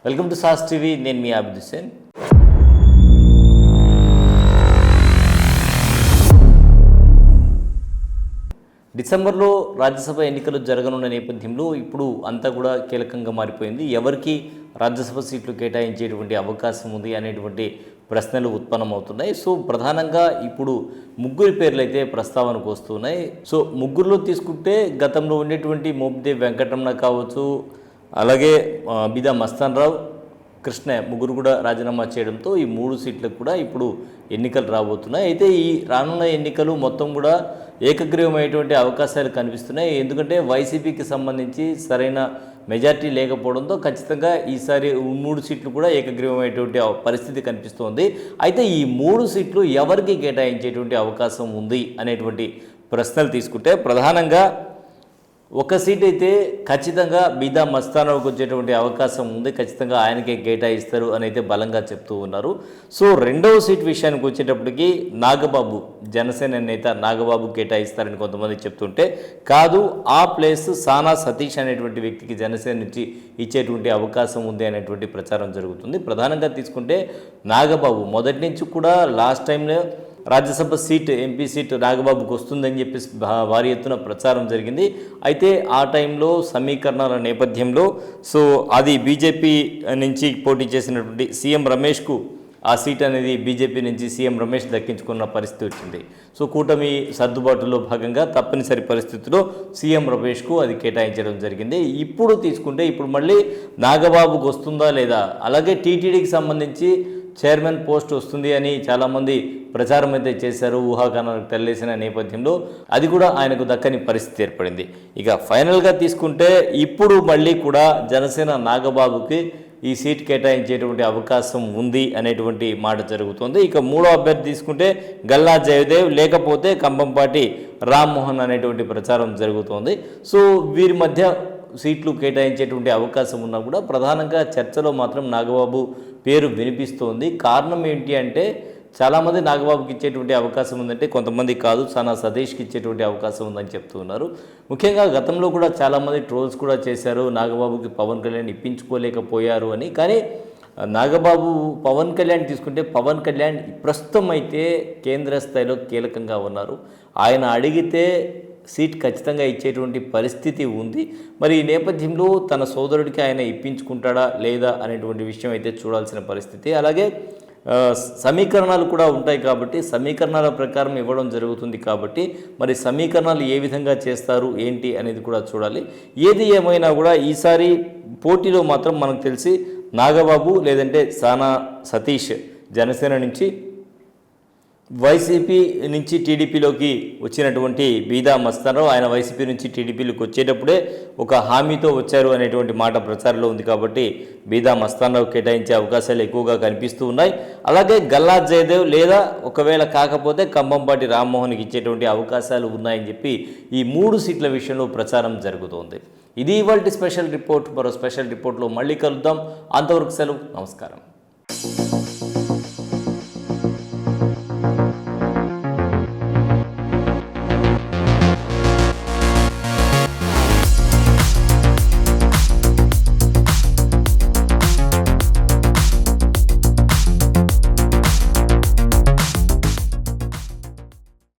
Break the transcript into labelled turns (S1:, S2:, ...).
S1: Welcome to sauce TV. నేను మీ ఆబిద్ హుసేన్. డిసెంబర్లో రాజ్యసభ ఎన్నికలు జరగనున్న నేపథ్యంలో ఇప్పుడు అంతా కూడా కీలకంగా మారిపోయింది. ఎవరికి రాజ్యసభ సీట్లు కేటాయించేటువంటి అవకాశం ఉంది అనేటువంటి ప్రశ్నలు ఉత్పన్నమవుతున్నాయి. సో ప్రధానంగా ఇప్పుడు ముగ్గురి పేర్లు అయితే ప్రస్తావనకు వస్తున్నాయి. సో ముగ్గురులో తీసుకుంటే గతంలో ఉండేటువంటి మోపిదేవి వెంకటరమణ కావచ్చు, అలాగే బిదా మస్తాన్ రావు, కృష్ణ ముగ్గురు కూడా రాజీనామా చేయడంతో ఈ 3 సీట్లకు కూడా ఇప్పుడు ఎన్నికలు రాబోతున్నాయి. అయితే ఈ రానున్న ఎన్నికలు మొత్తం కూడా ఏకగ్రీవమైనటువంటి అవకాశాలు కనిపిస్తున్నాయి. ఎందుకంటే వైసీపీకి సంబంధించి సరైన మెజార్టీ లేకపోవడంతో ఖచ్చితంగా ఈసారి 3 సీట్లు కూడా ఏకగ్రీవమైనటువంటి పరిస్థితి కనిపిస్తోంది. అయితే ఈ 3 సీట్లు ఎవరికి కేటాయించేటువంటి అవకాశం ఉంది అనేటువంటి ప్రశ్నలు తీసుకుంటే ప్రధానంగా ఒక సీట్ అయితే ఖచ్చితంగా బిదా మస్తానరావుకు వచ్చేటువంటి అవకాశం ఉంది. ఖచ్చితంగా ఆయనకే కేటాయిస్తారు అని అయితే బలంగా చెప్తూ ఉన్నారు. సో రెండవ సీట్ విషయానికి వచ్చేటప్పటికి నాగబాబు, జనసేన నేత నాగబాబు కేటాయిస్తారని కొంతమంది చెప్తుంటే కాదు, ఆ ప్లేస్ సానా సతీష్ అనేటువంటి వ్యక్తికి జనసేన నుంచి ఇచ్చేటువంటి అవకాశం ఉంది అనేటువంటి ప్రచారం జరుగుతుంది. ప్రధానంగా తీసుకుంటే నాగబాబు మొదటి నుంచి కూడా లాస్ట్ టైంలో రాజ్యసభ సీట్, ఎంపీ సీట్ నాగబాబుకు వస్తుందని చెప్పేసి భారీ ఎత్తున ప్రచారం జరిగింది. అయితే ఆ టైంలో సమీకరణాల నేపథ్యంలో సో అది బీజేపీ నుంచి పోటీ చేసినటువంటి సీఎం రమేష్కు ఆ సీట్ అనేది బీజేపీ నుంచి సీఎం రమేష్ దక్కించుకున్న పరిస్థితి వచ్చింది. సో కూటమి సర్దుబాటులో భాగంగా తప్పనిసరి పరిస్థితిలో సీఎం రమేష్కు అది కేటాయించడం జరిగింది. ఇప్పుడు తీసుకుంటే ఇప్పుడు మళ్ళీ నాగబాబుకు వస్తుందా లేదా, అలాగే టీటీడీకి సంబంధించి చైర్మన్ పోస్ట్ వస్తుంది అని చాలామంది ప్రచారం అయితే చేశారు. ఊహాగానాలకు తెల్లేసిన నేపథ్యంలో అది కూడా ఆయనకు దక్కని పరిస్థితి ఏర్పడింది. ఇక ఫైనల్గా తీసుకుంటే ఇప్పుడు మళ్ళీ కూడా జనసేన నాగబాబుకి ఈ సీట్ కేటాయించేటువంటి అవకాశం ఉంది అనేటువంటి మాట జరుగుతుంది. ఇక మూడో అభ్యర్థి తీసుకుంటే గల్లా జయదేవ్, లేకపోతే కంభంపాటి రామ్మోహన్ అనేటువంటి ప్రచారం జరుగుతోంది. సో వీరి మధ్య సీట్లు కేటాయించేటువంటి అవకాశం ఉన్నా కూడా ప్రధానంగా చర్చలో మాత్రం నాగబాబు పేరు వినిపిస్తోంది. కారణం ఏంటి అంటే చాలామంది నాగబాబుకి ఇచ్చేటువంటి అవకాశం ఉందంటే, కొంతమంది కాదు సానా సతీష్కి ఇచ్చేటువంటి అవకాశం ఉందని చెప్తూ ఉన్నారు. ముఖ్యంగా గతంలో కూడా చాలామంది ట్రోల్స్ కూడా చేశారు, నాగబాబుకి పవన్ కళ్యాణ్ ఇప్పించుకోలేకపోయారు అని. కానీ నాగబాబు పవన్ కళ్యాణ్ తీసుకుంటే పవన్ కళ్యాణ్ ప్రస్తుతం అయితే కేంద్ర స్థాయిలో కీలకంగా ఉన్నారు. ఆయన అడిగితే సీట్ ఖచ్చితంగా ఇచ్చేటువంటి పరిస్థితి ఉంది. మరి ఈ నేపథ్యంలో తన సోదరుడికి ఆయన ఇప్పించుకుంటాడా లేదా అనేటువంటి విషయం అయితే చూడాల్సిన పరిస్థితి. అలాగే సమీకరణాలు కూడా ఉంటాయి కాబట్టి సమీకరణాల ప్రకారం ఇవ్వడం జరుగుతుంది కాబట్టి మరి సమీకరణాలు ఏ విధంగా చేస్తారు ఏంటి అనేది కూడా చూడాలి. ఏది ఏమైనా కూడా ఈసారి పోటీలో మాత్రం మనకు తెలిసి నాగబాబు లేదంటే సానా సతీష్ జనసేన నుంచి, వైసీపీ నుంచి టీడీపీలోకి వచ్చినటువంటి బీదా మస్తానరావు ఆయన వైసీపీ నుంచి టీడీపీలోకి వచ్చేటప్పుడే ఒక హామీతో వచ్చారు అనేటువంటి మాట ప్రచారంలో ఉంది కాబట్టి బీదా మస్తానరావు కేటాయించే అవకాశాలు ఎక్కువగా కనిపిస్తూ ఉన్నాయి. అలాగే గల్లా జయదేవ్ లేదా ఒకవేళ కాకపోతే కంభంపాటి రామ్మోహన్కి ఇచ్చేటువంటి అవకాశాలు ఉన్నాయని చెప్పి ఈ 3 సీట్ల విషయంలో ప్రచారం జరుగుతోంది. ఇది ఇవాల్టి స్పెషల్ రిపోర్ట్. మరో స్పెషల్ రిపోర్ట్లో మళ్ళీ కలుద్దాం. అంతవరకు సెలవు, నమస్కారం.